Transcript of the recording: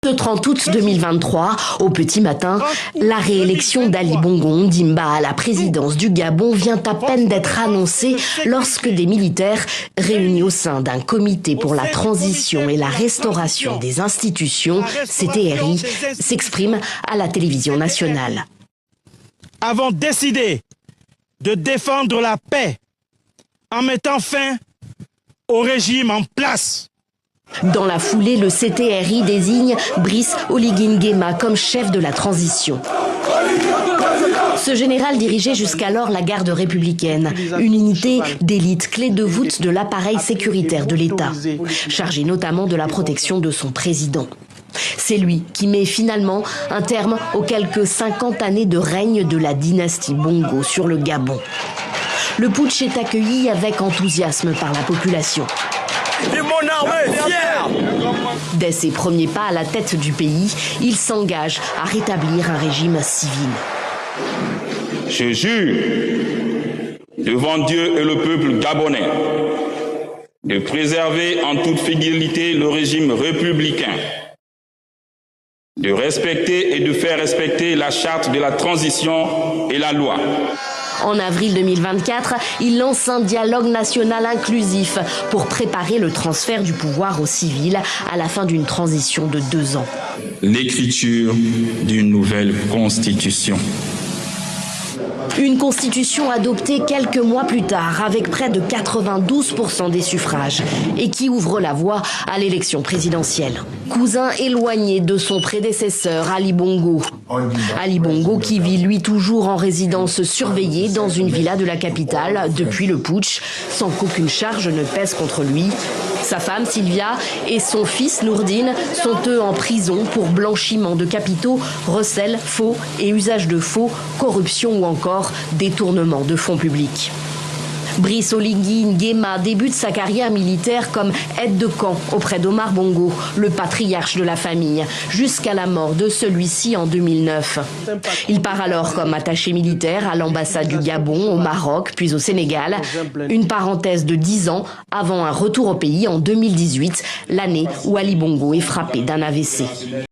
Le 30 août 2023, au petit matin, la réélection d'Ali Bongo Ondimba à la présidence du Gabon vient à peine d'être annoncée lorsque des militaires, réunis au sein d'un comité pour la transition et la restauration des institutions, CTRI, s'expriment à la télévision nationale. Avons décidé de défendre la paix en mettant fin au régime en place. Dans la foulée, le CTRI désigne Brice Oligui Nguema comme chef de la transition. Ce général dirigeait jusqu'alors la garde républicaine, une unité d'élite clé de voûte de l'appareil sécuritaire de l'État, chargé notamment de la protection de son président. C'est lui qui met finalement un terme aux quelques 50 années de règne de la dynastie Bongo sur le Gabon. Le putsch est accueilli avec enthousiasme par la population. Et mon armée est fière. Dès ses premiers pas à la tête du pays, il s'engage à rétablir un régime civil. Je jure devant Dieu et le peuple gabonais de préserver en toute fidélité le régime républicain, de respecter et de faire respecter la charte de la transition et la loi. En avril 2024, il lance un dialogue national inclusif pour préparer le transfert du pouvoir aux civils à la fin d'une transition de 2 ans. L'écriture d'une nouvelle constitution. Une constitution adoptée quelques mois plus tard avec près de 92% des suffrages et qui ouvre la voie à l'élection présidentielle. Cousin éloigné de son prédécesseur Ali Bongo. Ali Bongo qui vit lui toujours en résidence surveillée dans une villa de la capitale depuis le putsch sans qu'aucune charge ne pèse contre lui. Sa femme Sylvia et son fils Nourdine sont eux en prison pour blanchiment de capitaux, recel, faux et usage de faux, corruption ou encore détournement de fonds publics. Brice Oligui Nguema débute sa carrière militaire comme aide de camp auprès d'Omar Bongo, le patriarche de la famille, jusqu'à la mort de celui-ci en 2009. Il part alors comme attaché militaire à l'ambassade du Gabon, au Maroc, puis au Sénégal. Une parenthèse de 10 ans avant un retour au pays en 2018, l'année où Ali Bongo est frappé d'un AVC.